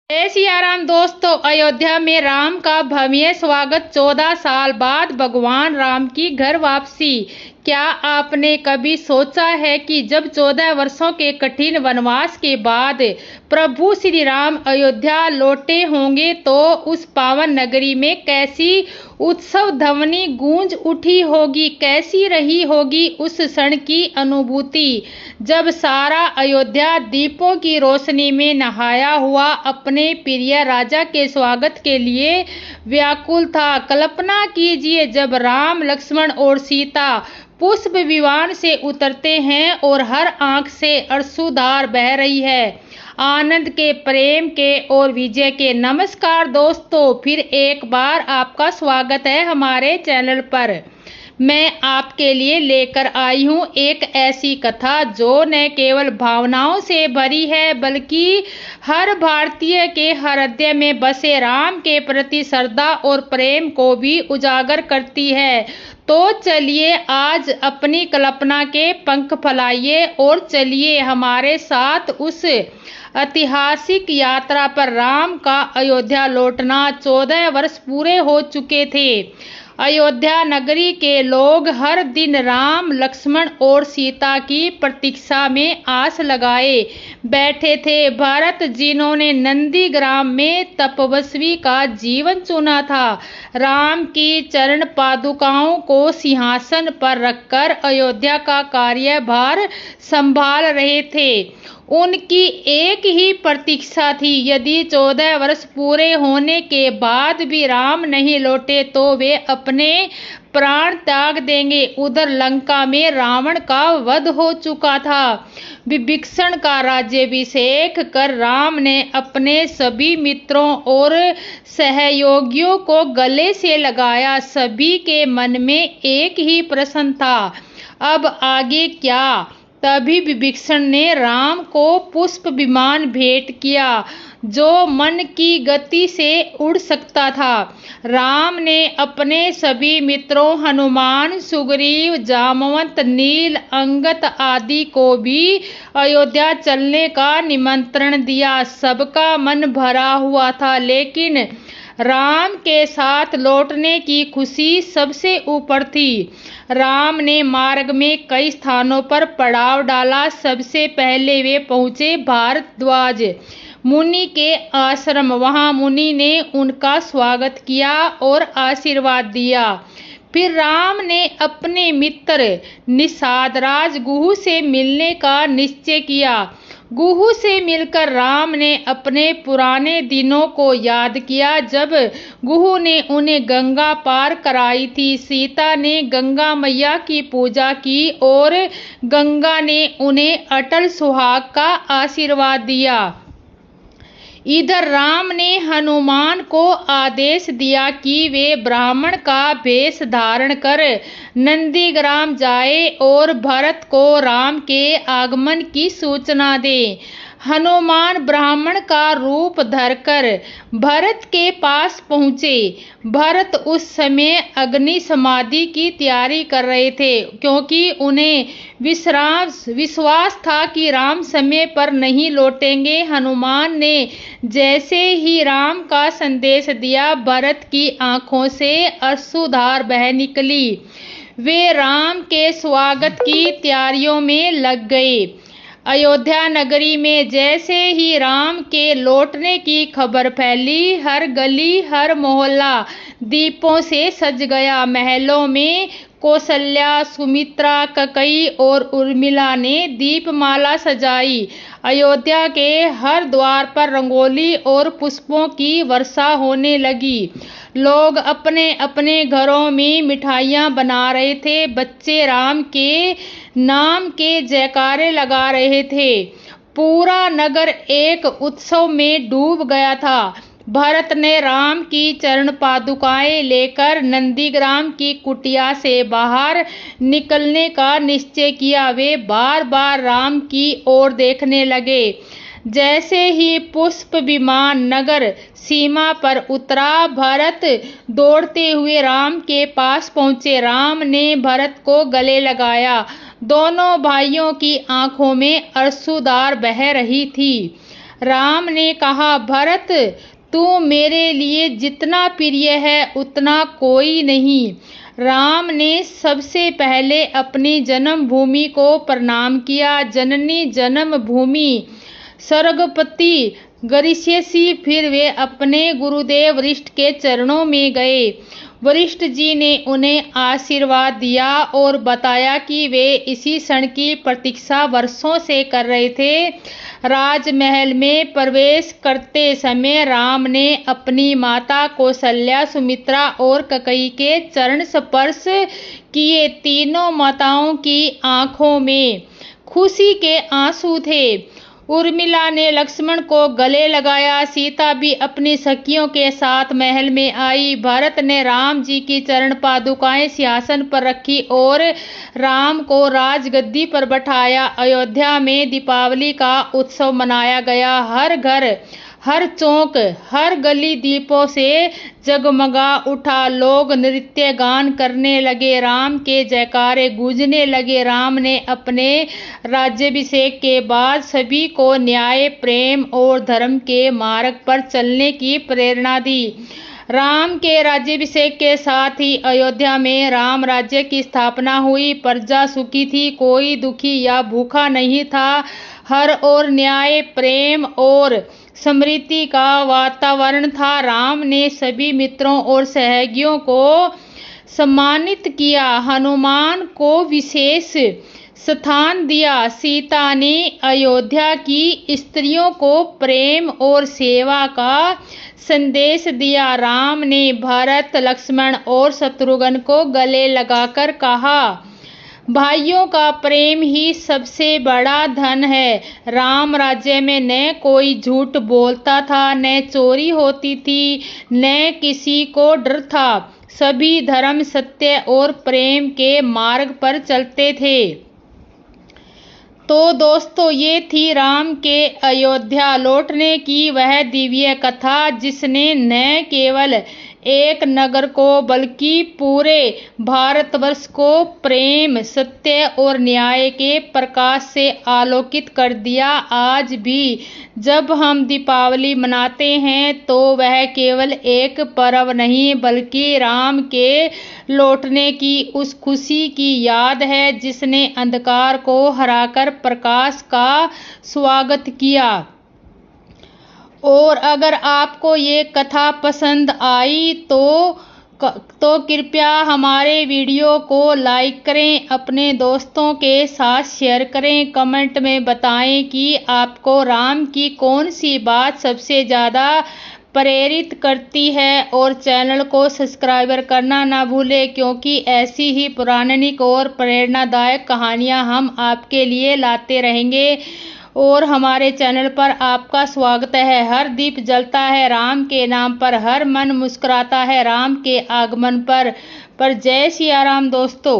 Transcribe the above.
जय सिया राम दोस्तों। अयोध्या में राम का भव्य स्वागत। 14 साल बाद भगवान राम की घर वापसी। क्या आपने कभी सोचा है कि जब 14 वर्षों के कठिन वनवास के बाद प्रभु श्री राम अयोध्या लौटे होंगे तो उस पावन नगरी में कैसी उत्सव ध्वनि गूंज उठी होगी, कैसी रही होगी उस क्षण की अनुभूति जब सारा अयोध्या दीपों की रोशनी में नहाया हुआ अपने प्रिय राजा के स्वागत के लिए व्याकुल था। कल्पना कीजिए जब राम, लक्ष्मण और सीता पुष्प विमान से उतरते हैं और हर आंख से अश्रुधार बह रही है आनंद के, प्रेम के और विजय के। नमस्कार दोस्तों, फिर एक बार आपका स्वागत है हमारे चैनल पर। मैं आपके लिए लेकर आई हूँ एक ऐसी कथा जो न केवल भावनाओं से भरी है बल्कि हर भारतीय के हृदय में बसे राम के प्रति श्रद्धा और प्रेम को भी उजागर करती है। तो चलिए आज अपनी कल्पना के पंख फैलाइए और चलिए हमारे साथ उस ऐतिहासिक यात्रा पर। राम का अयोध्या लौटना। 14 वर्ष पूरे हो चुके थे। अयोध्या नगरी के लोग हर दिन राम, लक्ष्मण और सीता की प्रतीक्षा में आस लगाए बैठे थे। भरत, जिन्होंने नंदीग्राम में तपस्वी का जीवन चुना था, राम की चरण पादुकाओं को सिंहासन पर रखकर अयोध्या का कार्यभार संभाल रहे थे। उनकी एक ही प्रतीक्षा थी, यदि 14 वर्ष पूरे होने के बाद भी राम नहीं लौटे तो वे अपने प्राण त्याग देंगे। उधर लंका में रावण का वध हो चुका था। विभीषण का राज्याभिषेक कर राम ने अपने सभी मित्रों और सहयोगियों को गले से लगाया। सभी के मन में एक ही प्रश्न था, अब आगे क्या? तभी विभीषण ने राम को पुष्प विमान भेंट किया जो मन की गति से उड़ सकता था। राम ने अपने सभी मित्रों हनुमान, सुग्रीव, जामवंत, नील, अंगद आदि को भी अयोध्या चलने का निमंत्रण दिया। सबका मन भरा हुआ था, लेकिन राम के साथ लौटने की खुशी सबसे ऊपर थी। राम ने मार्ग में कई स्थानों पर पड़ाव डाला। सबसे पहले वे पहुंचे भारद्वाज मुनि के आश्रम। वहां मुनि ने उनका स्वागत किया और आशीर्वाद दिया। फिर राम ने अपने मित्र निषादराज गुह से मिलने का निश्चय किया। गुह से मिलकर राम ने अपने पुराने दिनों को याद किया जब गुह ने उन्हें गंगा पार कराई थी। सीता ने गंगा मैया की पूजा की और गंगा ने उन्हें अटल सुहाग का आशीर्वाद दिया। इधर राम ने हनुमान को आदेश दिया कि वे ब्राह्मण का वेश धारण कर नंदीग्राम जाए और भरत को राम के आगमन की सूचना दे। हनुमान ब्राह्मण का रूप धरकर भरत के पास पहुँचे। भरत उस समय अग्नि समाधि की तैयारी कर रहे थे, क्योंकि उन्हें विश्वास था कि राम समय पर नहीं लौटेंगे। हनुमान ने जैसे ही राम का संदेश दिया, भरत की आंखों से अश्रुधार बह निकली। वे राम के स्वागत की तैयारियों में लग गए। अयोध्या नगरी में जैसे ही राम के लौटने की खबर फैली, हर गली, हर मोहल्ला दीपों से सज गया। महलों में कौशल्या, सुमित्रा, कैकेयी और उर्मिला ने दीपमाला सजाई। अयोध्या के हर द्वार पर रंगोली और पुष्पों की वर्षा होने लगी। लोग अपने अपने घरों में मिठाइयाँ बना रहे थे। बच्चे राम के नाम के जयकारे लगा रहे थे। पूरा नगर एक उत्सव में डूब गया था। भरत ने राम की चरण पादुकाएं लेकर नंदीग्राम की कुटिया से बाहर निकलने का निश्चय किया। वे बार बार राम की ओर देखने लगे। जैसे ही पुष्प विमान नगर सीमा पर उतरा, भरत दौड़ते हुए राम के पास पहुंचे। राम ने भरत को गले लगाया। दोनों भाइयों की आंखों में अश्रुधार बह रही थी। राम ने कहा, भरत, तू मेरे लिए जितना प्रिय है उतना कोई नहीं। राम ने सबसे पहले अपनी जन्मभूमि को प्रणाम किया। जननी जन्मभूमि स्वर्गपति गरीयसी। फिर वे अपने गुरुदेव वशिष्ठ के चरणों में गए। वशिष्ठ जी ने उन्हें आशीर्वाद दिया और बताया कि वे इसी क्षण की प्रतीक्षा वर्षों से कर रहे थे। राजमहल में प्रवेश करते समय राम ने अपनी माता कौशल्या, सुमित्रा और कैकेयी के चरण स्पर्श किए। तीनों माताओं की आंखों में खुशी के आंसू थे। उर्मिला ने लक्ष्मण को गले लगाया। सीता भी अपनी सखियों के साथ महल में आई। भरत ने राम जी की चरण पादुकाएं सिंहासन पर रखी और राम को राजगद्दी पर बैठाया। अयोध्या में दीपावली का उत्सव मनाया गया। हर घर, हर चौक, हर गली दीपों से जगमगा उठा। लोग नृत्य गान करने लगे। राम के जयकारे गूंजने लगे। राम ने अपने राज्याभिषेक के बाद सभी को न्याय, प्रेम और धर्म के मार्ग पर चलने की प्रेरणा दी। राम के राज्याभिषेक के साथ ही अयोध्या में राम राज्य की स्थापना हुई। प्रजा सुखी थी, कोई दुखी या भूखा नहीं था। हर ओर न्याय, प्रेम और समृद्धि का वातावरण था। राम ने सभी मित्रों और सहयोगियों को सम्मानित किया। हनुमान को विशेष स्थान दिया। सीता ने अयोध्या की स्त्रियों को प्रेम और सेवा का संदेश दिया। राम ने भरत, लक्ष्मण और शत्रुघ्न को गले लगाकर कहा, भाइयों का प्रेम ही सबसे बड़ा धन है। राम राज्य में न कोई झूठ बोलता था, न चोरी होती थी, न किसी को डर था। सभी धर्म, सत्य और प्रेम के मार्ग पर चलते थे। तो दोस्तों, ये थी राम के अयोध्या लौटने की वह दिव्य कथा, जिसने न केवल एक नगर को बल्कि पूरे भारतवर्ष को प्रेम, सत्य और न्याय के प्रकाश से आलोकित कर दिया। आज भी जब हम दीपावली मनाते हैं तो वह केवल एक पर्व नहीं बल्कि राम के लौटने की उस खुशी की याद है जिसने अंधकार को हराकर प्रकाश का स्वागत किया। और अगर आपको ये कथा पसंद आई तो कृपया हमारे वीडियो को लाइक करें, अपने दोस्तों के साथ शेयर करें, कमेंट में बताएं कि आपको राम की कौन सी बात सबसे ज़्यादा प्रेरित करती है। और चैनल को सब्सक्राइब करना ना भूलें, क्योंकि ऐसी ही पौराणिक और प्रेरणादायक कहानियाँ हम आपके लिए लाते रहेंगे। और हमारे चैनल पर आपका स्वागत है। हर दीप जलता है राम के नाम पर, हर मन मुस्कुराता है राम के आगमन पर। जय सिया राम दोस्तों।